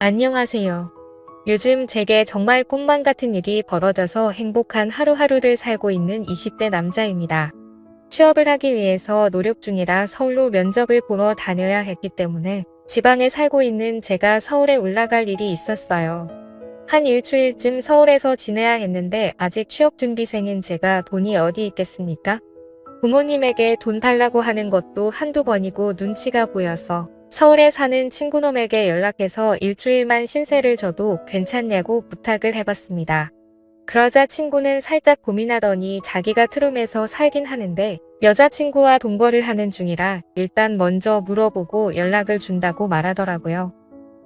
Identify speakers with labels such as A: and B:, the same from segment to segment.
A: 안녕하세요. 요즘 제게 정말 꿈만 같은 일이 벌어져서 행복한 하루하루를 살고 있는 20대 남자입니다. 취업을 하기 위해서 노력 중이라 서울로 면접을 보러 다녀야 했기 때문에 지방에 살고 있는 제가 서울에 올라갈 일이 있었어요. 한 일주일쯤 서울에서 지내야 했는데 아직 취업준비생인 제가 돈이 어디 있겠습니까? 부모님에게 돈 달라고 하는 것도 한두 번이고 눈치가 보여서 서울에 사는 친구놈에게 연락해서 일주일만 신세를 져도 괜찮냐고 부탁을 해봤습니다. 그러자 친구는 살짝 고민하더니 자기가 트름에서 살긴 하는데 여자친구와 동거를 하는 중이라 일단 먼저 물어보고 연락을 준다고 말하더라고요.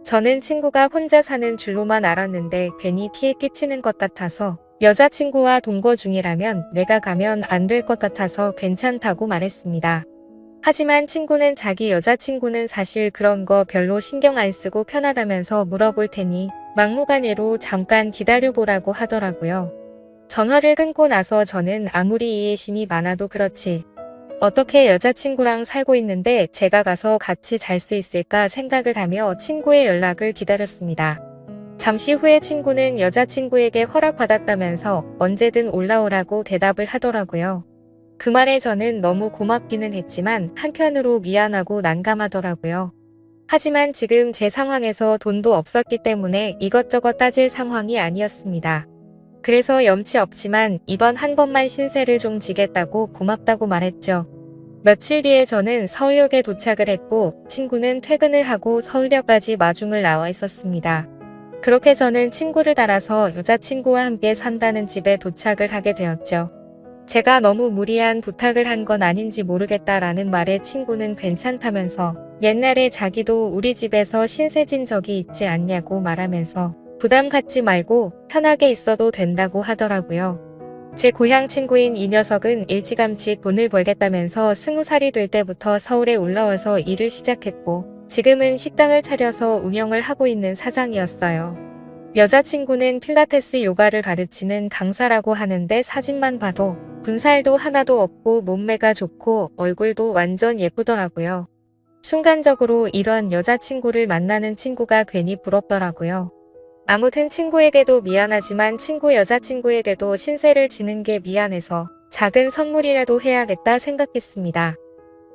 A: 저는 친구가 혼자 사는 줄로만 알았는데 괜히 피해 끼치는 것 같아서 여자친구와 동거 중이라면 내가 가면 안 될 것 같아서 괜찮다고 말했습니다. 하지만 친구는 자기 여자친구는 사실 그런 거 별로 신경 안 쓰고 편하다면서 물어볼 테니 막무가내로 잠깐 기다려보라고 하더라고요. 전화를 끊고 나서 저는 아무리 이해심이 많아도 그렇지 어떻게 여자친구랑 살고 있는데 제가 가서 같이 잘 수 있을까 생각을 하며 친구의 연락을 기다렸습니다. 잠시 후에 친구는 여자친구에게 허락받았다면서 언제든 올라오라고 대답을 하더라고요. 그 말에 저는 너무 고맙기는 했지만 한편으로 미안하고 난감하더라고요. 하지만 지금 제 상황에서 돈도 없었기 때문에 이것저것 따질 상황이 아니었습니다. 그래서 염치 없지만 이번 한 번만 신세를 좀 지겠다고 고맙다고 말했죠. 며칠 뒤에 저는 서울역에 도착을 했고 친구는 퇴근을 하고 서울역까지 마중을 나와 있었습니다. 그렇게 저는 친구를 따라서 여자친구와 함께 산다는 집에 도착을 하게 되었죠. 제가 너무 무리한 부탁을 한 건 아닌지 모르겠다라는 말에 친구는 괜찮다면서 옛날에 자기도 우리 집에서 신세진 적이 있지 않냐고 말하면서 부담 갖지 말고 편하게 있어도 된다고 하더라고요. 제 고향 친구인 이 녀석은 일찌감치 돈을 벌겠다면서 20살이 될 때부터 서울에 올라와서 일을 시작했고 지금은 식당을 차려서 운영을 하고 있는 사장이었어요. 여자친구는 필라테스 요가를 가르치는 강사라고 하는데 사진만 봐도 군살도 하나도 없고 몸매가 좋고 얼굴도 완전 예쁘더라고요. 순간적으로 이런 여자친구를 만나는 친구가 괜히 부럽더라고요. 아무튼 친구에게도 미안하지만 친구 여자친구에게도 신세를 지는 게 미안해서 작은 선물이라도 해야겠다 생각했습니다.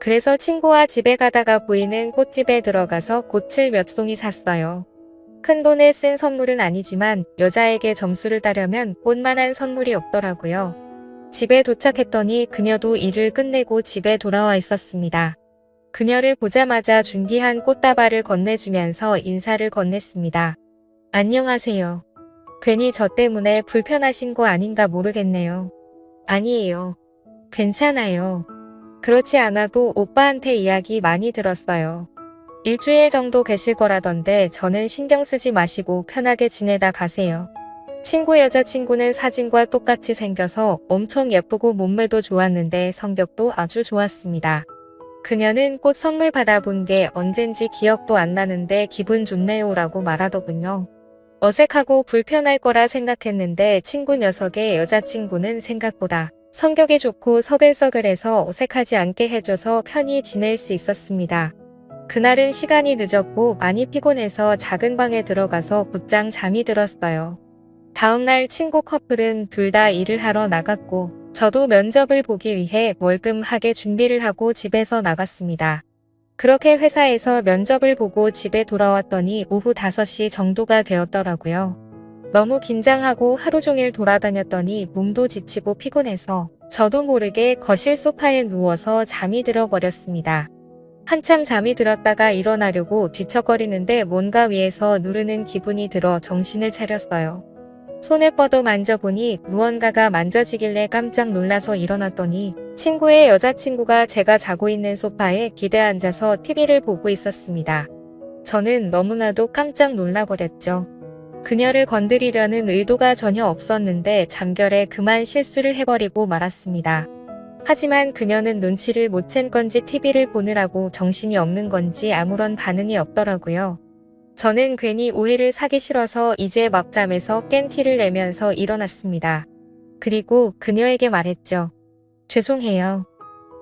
A: 그래서 친구와 집에 가다가 보이는 꽃집에 들어가서 꽃을 몇 송이 샀어요. 큰 돈을 쓴 선물은 아니지만 여자에게 점수를 따려면 꽃만한 선물이 없더라고요. 집에 도착했더니 그녀도 일을 끝내고 집에 돌아와 있었습니다. 그녀를 보자마자 준비한 꽃다발을 건네주면서 인사를 건넸습니다. 안녕하세요. 괜히 저 때문에 불편하신 거 아닌가 모르겠네요. 아니에요. 괜찮아요. 그렇지 않아도 오빠한테 이야기 많이 들었어요. 일주일 정도 계실 거라던데 저는 신경 쓰지 마시고 편하게 지내다 가세요. 친구 여자친구는 사진과 똑같이 생겨서 엄청 예쁘고 몸매도 좋았는데 성격도 아주 좋았습니다. 그녀는 꽃 선물 받아본 게 언젠지 기억도 안 나는데 기분 좋네요 라고 말하더군요. 어색하고 불편할 거라 생각했는데 친구 녀석의 여자친구는 생각보다 성격이 좋고 서글서글해서 어색하지 않게 해줘서 편히 지낼 수 있었습니다. 그날은 시간이 늦었고 많이 피곤해서 작은 방에 들어가서 곧장 잠이 들었어요. 다음날 친구 커플은 둘 다 일을 하러 나갔고 저도 면접을 보기 위해 멀끔하게 준비를 하고 집에서 나갔습니다. 그렇게 회사에서 면접을 보고 집에 돌아왔더니 오후 5시 정도가 되었더라고요. 너무 긴장하고 하루 종일 돌아다녔더니 몸도 지치고 피곤해서 저도 모르게 거실 소파에 누워서 잠이 들어버렸습니다. 한참 잠이 들었다가 일어나려고 뒤척거리는데 뭔가 위에서 누르는 기분이 들어 정신을 차렸어요. 손을 뻗어 만져보니 무언가가 만져지길래 깜짝 놀라서 일어났더니 친구의 여자친구가 제가 자고 있는 소파에 기대 앉아서 TV를 보고 있었습니다. 저는 너무나도 깜짝 놀라버렸죠. 그녀를 건드리려는 의도가 전혀 없었는데 잠결에 그만 실수를 해버리고 말았습니다. 하지만 그녀는 눈치를 못 챈 건지 TV를 보느라고 정신이 없는 건지 아무런 반응이 없더라고요. 저는 괜히 오해를 사기 싫어서 이제 막 잠에서 깬 티를 내면서 일어났습니다. 그리고 그녀에게 말했죠. 죄송해요.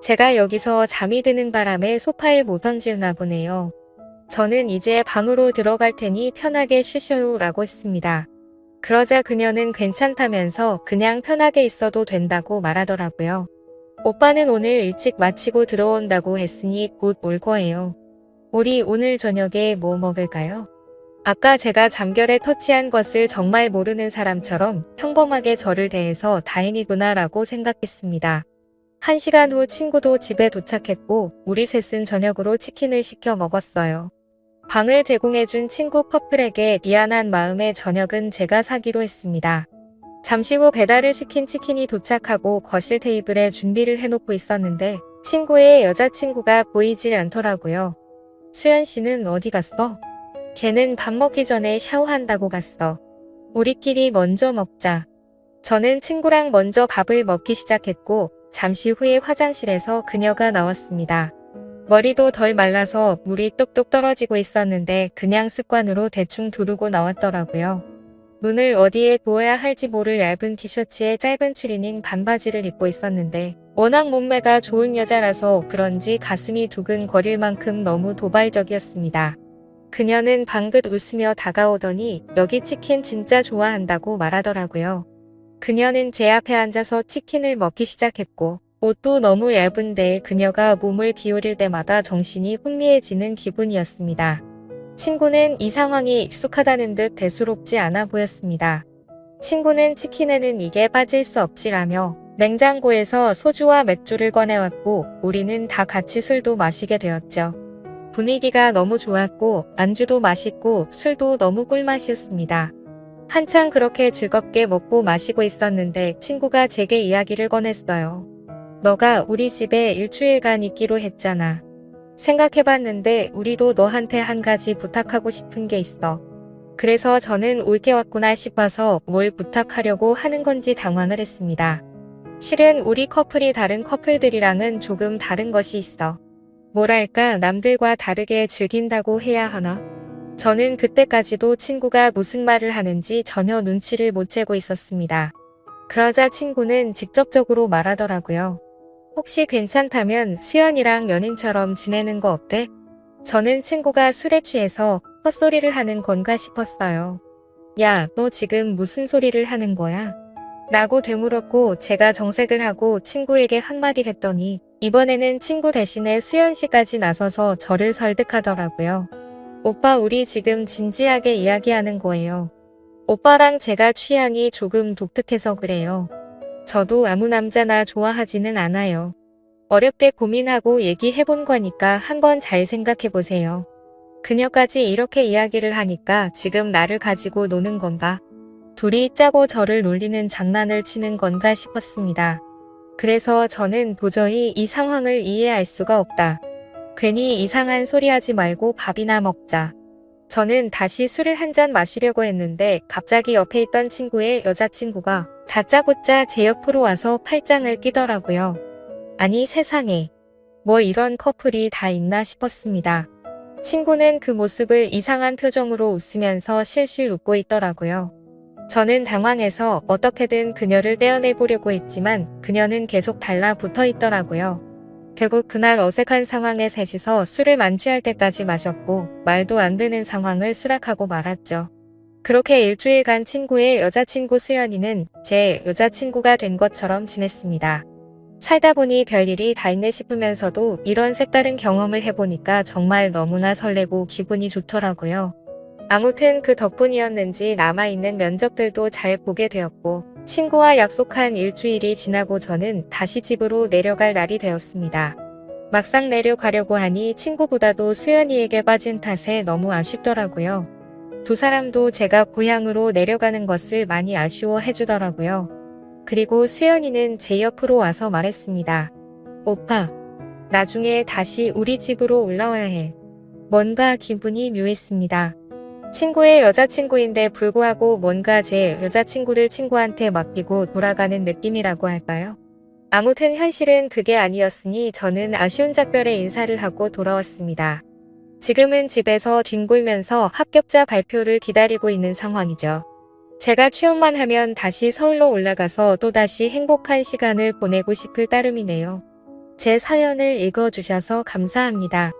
A: 제가 여기서 잠이 드는 바람에 소파에 못 얹었나 보네요. 저는 이제 방으로 들어갈 테니 편하게 쉬셔요 라고 했습니다. 그러자 그녀는 괜찮다면서 그냥 편하게 있어도 된다고 말하더라고요. 오빠는 오늘 일찍 마치고 들어온다고 했으니 곧 올 거예요. 우리 오늘 저녁에 뭐 먹을까요? 아까 제가 잠결에 터치한 것을 정말 모르는 사람처럼 평범하게 저를 대해서 다행이구나 라고 생각했습니다. 1시간 후 친구도 집에 도착했고 우리 셋은 저녁으로 치킨을 시켜 먹었어요. 방을 제공해준 친구 커플에게 미안한 마음에 저녁은 제가 사기로 했습니다. 잠시 후 배달을 시킨 치킨이 도착하고 거실 테이블에 준비를 해놓고 있었는데 친구의 여자친구가 보이질 않더라고요. 수연 씨는 어디 갔어? 걔는 밥 먹기 전에 샤워한다고 갔어. 우리끼리 먼저 먹자. 저는 친구랑 먼저 밥을 먹기 시작했고 잠시 후에 화장실에서 그녀가 나왔습니다. 머리도 덜 말라서 물이 뚝뚝 떨어지고 있었는데 그냥 습관으로 대충 두르고 나왔더라고요. 눈을 어디에 두어야 할지 모를 얇은 티셔츠에 짧은 추리닝 반바지를 입고 있었는데 워낙 몸매가 좋은 여자라서 그런지 가슴이 두근거릴 만큼 너무 도발적이었습니다. 그녀는 방긋 웃으며 다가오더니 여기 치킨 진짜 좋아한다고 말하더라고요. 그녀는 제 앞에 앉아서 치킨을 먹기 시작했고 옷도 너무 얇은데 그녀가 몸을 기울일 때마다 정신이 혼미해지는 기분이었습니다. 친구는 이 상황이 익숙하다는 듯 대수롭지 않아 보였습니다. 친구는 치킨에는 이게 빠질 수 없지라며 냉장고에서 소주와 맥주를 꺼내왔고 우리는 다 같이 술도 마시게 되었죠. 분위기가 너무 좋았고 안주도 맛있고 술도 너무 꿀맛이었습니다. 한창 그렇게 즐겁게 먹고 마시고 있었는데 친구가 제게 이야기를 꺼냈어요. 너가 우리 집에 일주일간 있기로 했잖아. 생각해봤는데 우리도 너한테 한 가지 부탁하고 싶은 게 있어. 그래서 저는 올 게 왔구나 싶어서 뭘 부탁하려고 하는 건지 당황을 했습니다. 실은 우리 커플이 다른 커플들이랑은 조금 다른 것이 있어. 뭐랄까 남들과 다르게 즐긴다고 해야 하나? 저는 그때까지도 친구가 무슨 말을 하는지 전혀 눈치를 못 채고 있었습니다. 그러자 친구는 직접적으로 말하더라고요. 혹시 괜찮다면 수연이랑 연인처럼 지내는 거 어때? 저는 친구가 술에 취해서 헛소리를 하는 건가 싶었어요. 야, 너 지금 무슨 소리를 하는 거야? 라고 되물었고 제가 정색을 하고 친구에게 한마디 했더니 이번에는 친구 대신에 수연 씨까지 나서서 저를 설득하더라고요. 오빠 우리 지금 진지하게 이야기하는 거예요. 오빠랑 제가 취향이 조금 독특해서 그래요. 저도 아무 남자나 좋아하지는 않아요. 어렵게 고민하고 얘기해본 거니까 한번 잘 생각해보세요. 그녀까지 이렇게 이야기를 하니까 지금 나를 가지고 노는 건가? 둘이 짜고 저를 놀리는 장난을 치는 건가 싶었습니다. 그래서 저는 도저히 이 상황을 이해할 수가 없다. 괜히 이상한 소리 하지 말고 밥이나 먹자. 저는 다시 술을 한 잔 마시려고 했는데 갑자기 옆에 있던 친구의 여자친구가 다짜고짜 제 옆으로 와서 팔짱을 끼더라고요. 아니 세상에. 뭐 이런 커플이 다 있나 싶었습니다. 친구는 그 모습을 이상한 표정으로 웃으면서 실실 웃고 있더라고요. 저는 당황해서 어떻게든 그녀를 떼어내보려고 했지만 그녀는 계속 달라붙어 있더라고요. 결국 그날 어색한 상황에 셋이서 술을 만취할 때까지 마셨고 말도 안 되는 상황을 수락하고 말았죠. 그렇게 일주일간 친구의 여자친구 수연이는 제 여자친구가 된 것처럼 지냈습니다. 살다 보니 별일이 다 있네 싶으면서도 이런 색다른 경험을 해보니까 정말 너무나 설레고 기분이 좋더라고요. 아무튼 그 덕분이었는지 남아있는 면접들도 잘 보게 되었고 친구와 약속한 일주일이 지나고 저는 다시 집으로 내려갈 날이 되었습니다. 막상 내려가려고 하니 친구보다도 수연이에게 빠진 탓에 너무 아쉽더라고요. 두 사람도 제가 고향으로 내려가는 것을 많이 아쉬워해 주더라고요. 그리고 수연이는 제 옆으로 와서 말했습니다. 오빠, 나중에 다시 우리 집으로 올라와야 해. 뭔가 기분이 묘했습니다. 친구의 여자친구인데 불구하고 뭔가 제 여자친구를 친구한테 맡기고 돌아가는 느낌이라고 할까요? 아무튼 현실은 그게 아니었으니 저는 아쉬운 작별에 인사를 하고 돌아왔습니다. 지금은 집에서 뒹굴면서 합격자 발표를 기다리고 있는 상황이죠. 제가 취업만 하면 다시 서울로 올라가서 또다시 행복한 시간을 보내고 싶을 따름이네요. 제 사연을 읽어주셔서 감사합니다.